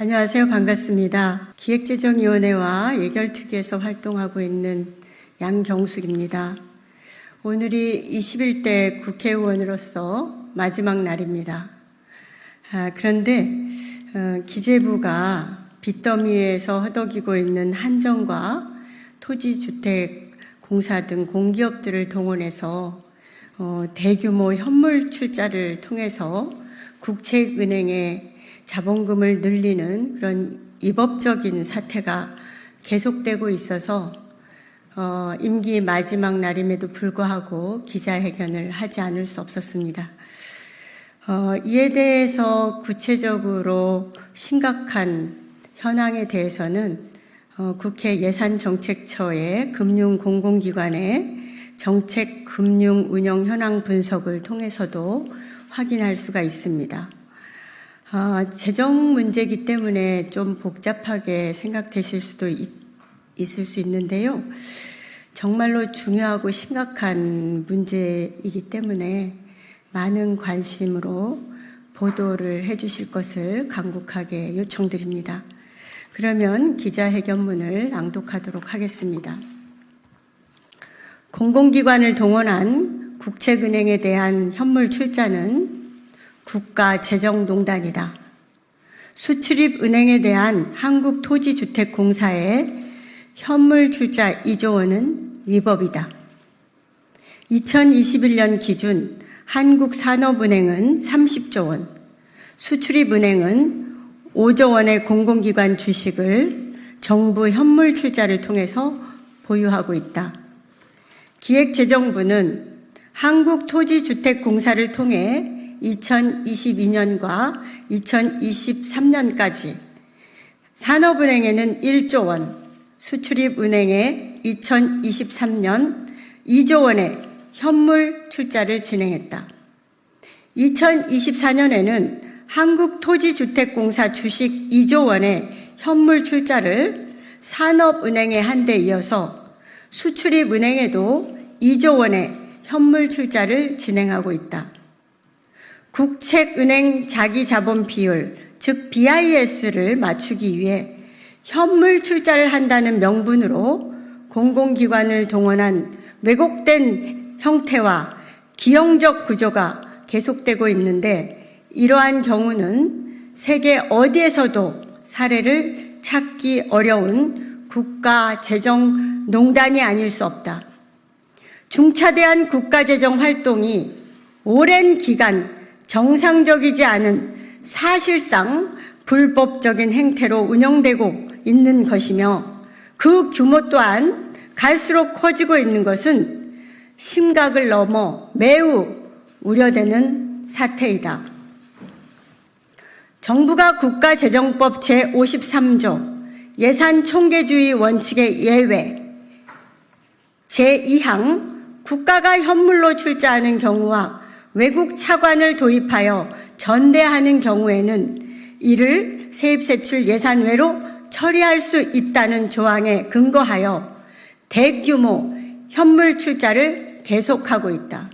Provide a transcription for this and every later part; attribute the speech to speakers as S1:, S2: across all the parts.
S1: 안녕하세요. 반갑습니다. 기획재정위원회와 예결특위에서 활동하고 있는 양경숙입니다. 오늘이 21대 국회의원으로서 마지막 날입니다. 그런데 기재부가 빚더미에서 허덕이고 있는 한정과 토지주택공사 등 공기업들을 동원해서 대규모 현물 출자를 통해서 국책은행의 자본금을 늘리는 그런 위법적인 사태가 계속되고 있어서 임기 마지막 날임에도 불구하고 기자회견을 하지 않을 수 없었습니다. 이에 대해서 구체적으로 심각한 현황에 대해서는 국회 예산정책처의 금융공공기관의 정책 금융 운영 현황 분석을 통해서도 확인할 수가 있습니다. 재정 문제이기 때문에 좀 복잡하게 생각되실 수도 있을 수 있는데요. 정말로 중요하고 심각한 문제이기 때문에 많은 관심으로 보도를 해주실 것을 간곡하게 요청드립니다. 그러면 기자회견문을 낭독하도록 하겠습니다. 공공기관을 동원한 국책은행에 대한 현물 출자는 국가재정농단이다. 수출입은행에 대한 한국토지주택공사의 현물 출자 2조 원은 위법이다. 2021년 기준 한국산업은행은 30조 원, 수출입은행은 5조 원의 공공기관 주식을 정부 현물 출자를 통해서 보유하고 있다. 기획재정부는 한국토지주택공사를 통해 2022년과 2023년까지 산업은행에는 1조 원, 수출입은행에 2023년 2조 원의 현물 출자를 진행했다. 2024년에는 한국토지주택공사 주식 2조 원의 현물 출자를 산업은행에 한 데 이어서 수출입은행에도 2조 원의 현물 출자를 진행하고 있다. 국책은행 자기자본 비율, 즉 BIS를 맞추기 위해 현물 출자를 한다는 명분으로 공공기관을 동원한 왜곡된 형태와 기형적 구조가 계속되고 있는데 이러한 경우는 세계 어디에서도 사례를 찾기 어려운 국가재정농단이 아닐 수 없다. 중차대한 국가재정 활동이 오랜 기간 정상적이지 않은 사실상 불법적인 행태로 운영되고 있는 것이며 그 규모 또한 갈수록 커지고 있는 것은 심각을 넘어 매우 우려되는 사태이다. 정부가 국가재정법 제53조 예산총계주의 원칙의 예외 제2항 국가가 현물로 출자하는 경우와 외국 차관을 도입하여 전대하는 경우에는 이를 세입세출 예산외로 처리할 수 있다는 조항에 근거하여 대규모 현물 출자를 계속하고 있다.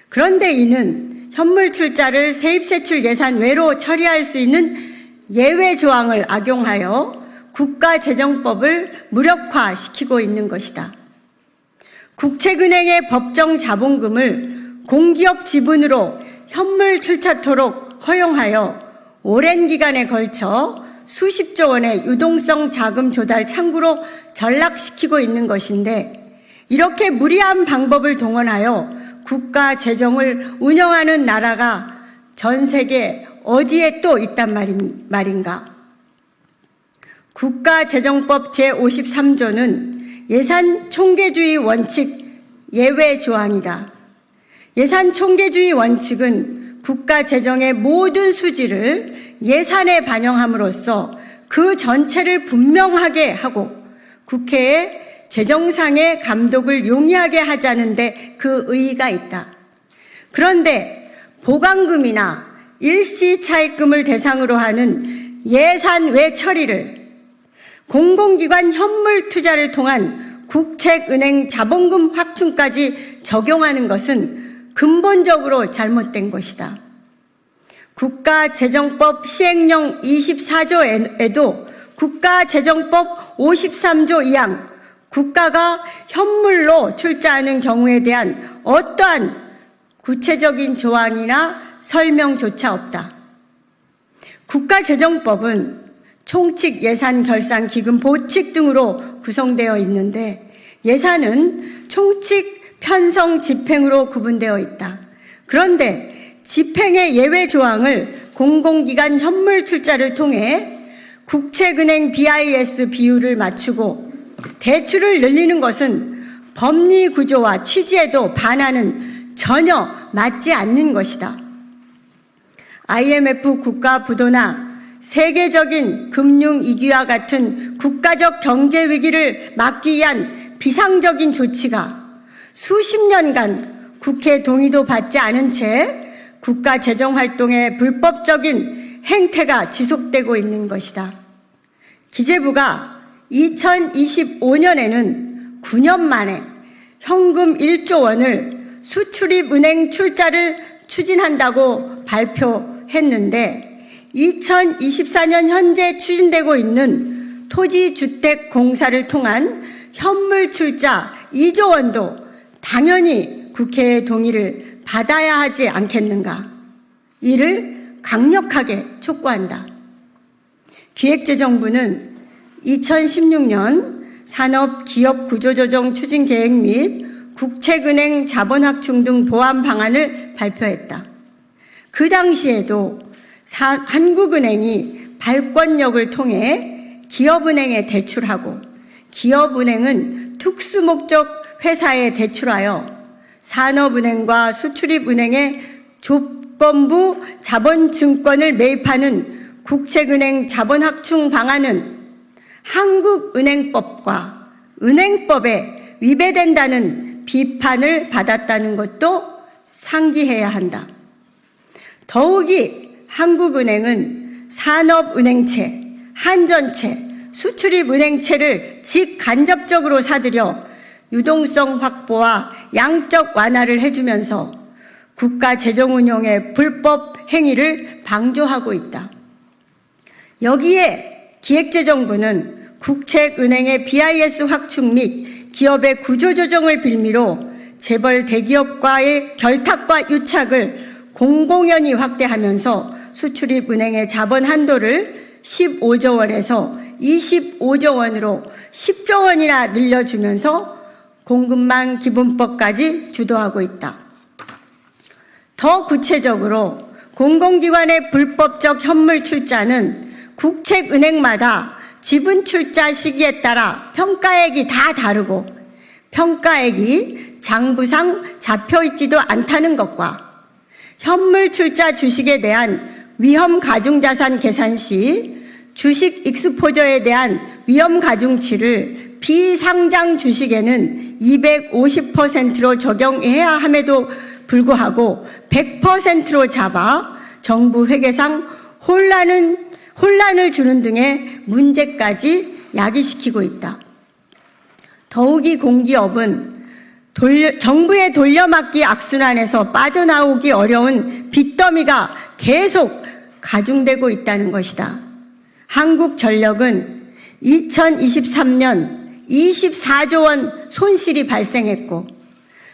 S1: 그런데 이는 현물 출자를 세입세출 예산 외로 처리할 수 있는 예외 조항을 악용하여 국가재정법을 무력화시키고 있는 것이다. 국책은행의 법정 자본금을 공기업 지분으로 현물 출자토록 허용하여 오랜 기간에 걸쳐 수십조 원의 유동성 자금 조달 창구로 전락시키고 있는 것인데 이렇게 무리한 방법을 동원하여 국가 재정을 운영하는 나라가 전 세계 어디에 또 있단 말인가? 국가재정법 제53조는 예산 총계주의 원칙 예외 조항이다. 예산 총계주의 원칙은 국가 재정의 모든 수지를 예산에 반영함으로써 그 전체를 분명하게 하고 국회에 재정상의 감독을 용이하게 하자는 데 그 의의가 있다. 그런데 보강금이나 일시차입금을 대상으로 하는 예산 외 처리를 공공기관 현물 투자를 통한 국책은행 자본금 확충까지 적용하는 것은 근본적으로 잘못된 것이다. 국가재정법 시행령 24조에도 국가재정법 53조 2항 국가가 현물로 출자하는 경우에 대한 어떠한 구체적인 조항이나 설명조차 없다. 국가재정법은 총칙, 예산, 결산, 기금, 보칙 등으로 구성되어 있는데 예산은 총칙, 편성, 집행으로 구분되어 있다. 그런데 집행의 예외 조항을 공공기관 현물 출자를 통해 국책은행 BIS 비율을 맞추고 대출을 늘리는 것은 법리 구조와 취지에도 반하는 전혀 맞지 않는 것이다. IMF 국가 부도나 세계적인 금융 위기와 같은 국가적 경제 위기를 막기 위한 비상적인 조치가 수십 년간 국회 동의도 받지 않은 채 국가 재정 활동의 불법적인 행태가 지속되고 있는 것이다. 기재부가 2025년에는 9년 만에 현금 1조 원을 수출입은행 출자를 추진한다고 발표했는데 2024년 현재 추진되고 있는 토지주택공사를 통한 현물 출자 2조 원도 당연히 국회의 동의를 받아야 하지 않겠는가. 이를 강력하게 촉구한다. 기획재정부는 2016년 산업기업구조조정 추진계획 및 국책은행 자본확충 등 보완 방안을 발표했다. 그 당시에도 한국은행이 발권력을 통해 기업은행에 대출하고 기업은행은 특수목적 회사에 대출하여 산업은행과 수출입은행의 조건부 자본증권을 매입하는 국책은행 자본확충 방안은 한국은행법과 은행법에 위배된다는 비판을 받았다는 것도 상기해야 한다. 더욱이 한국은행은 산업은행채, 한전채, 수출입은행채를 직간접적으로 사들여 유동성 확보와 양적 완화를 해주면서 국가 재정 운용의 불법 행위를 방조하고 있다. 여기에 기획재정부는 국책은행의 BIS 확충 및 기업의 구조조정을 빌미로 재벌 대기업과의 결탁과 유착을 공공연히 확대하면서 수출입은행의 자본 한도를 15조 원에서 25조 원으로 10조 원이나 늘려주면서 공급망 기본법까지 주도하고 있다. 더 구체적으로 공공기관의 불법적 현물 출자는 국책은행마다 지분 출자 시기에 따라 평가액이 다 다르고 평가액이 장부상 잡혀있지도 않다는 것과 현물 출자 주식에 대한 위험 가중자산 계산 시 주식 익스포저에 대한 위험 가중치를 비상장 주식에는 250%로 적용해야 함에도 불구하고 100%로 잡아 정부 회계상 혼란을 주는 등의 문제까지 야기시키고 있다. 더욱이 공기업은 정부의 돌려막기 악순환에서 빠져나오기 어려운 빚더미가 계속 가중되고 있다는 것이다. 한국전력은 2023년 24조 원 손실이 발생했고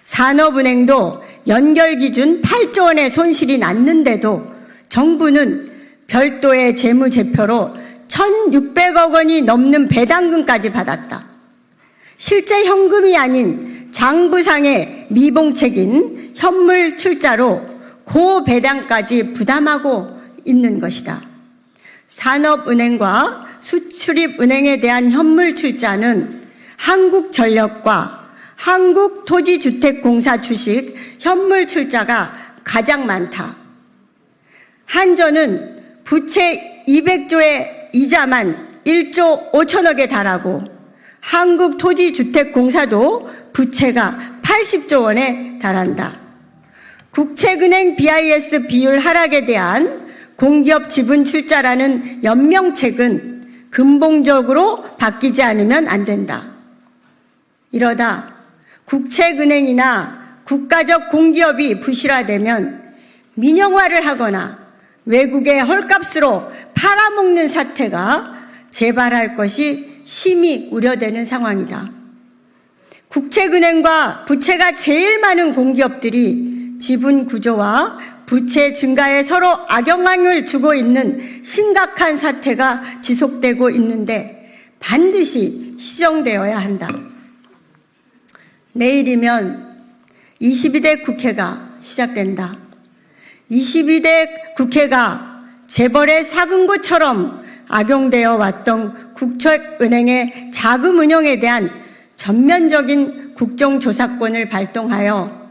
S1: 산업은행도 연결 기준 8조 원의 손실이 났는데도 정부는 별도의 재무제표로 1,600억 원이 넘는 배당금까지 받았다. 실제 현금이 아닌 장부상의 미봉책인 현물 출자로 고배당까지 부담하고 있는 것이다. 산업은행과 수출입은행에 대한 현물 출자는 한국전력과 한국토지주택공사 주식 현물 출자가 가장 많다. 한전은 부채 200조의 이자만 1조 5천억에 달하고 한국토지주택공사도 부채가 80조 원에 달한다. 국책은행 BIS 비율 하락에 대한 공기업 지분 출자라는 연명책은 근본적으로 바뀌지 않으면 안 된다. 이러다 국책은행이나 국가적 공기업이 부실화되면 민영화를 하거나 외국의 헐값으로 팔아먹는 사태가 재발할 것이 심히 우려되는 상황이다. 국책은행과 부채가 제일 많은 공기업들이 지분 구조와 부채 증가에 서로 악영향을 주고 있는 심각한 사태가 지속되고 있는데 반드시 시정되어야 한다. 내일이면 22대 국회가 시작된다. 22대 국회가 재벌의 사금고처럼 악용되어 왔던 국책은행의 자금 운용에 대한 전면적인 국정조사권을 발동하여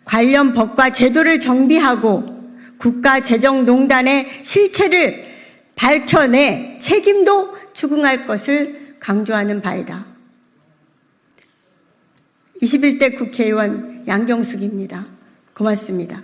S1: 관련 법과 제도를 정비하고 국가재정농단의 실체를 밝혀내 책임도 추궁할 것을 강조하는 바이다. 21대 국회의원 양경숙입니다. 고맙습니다.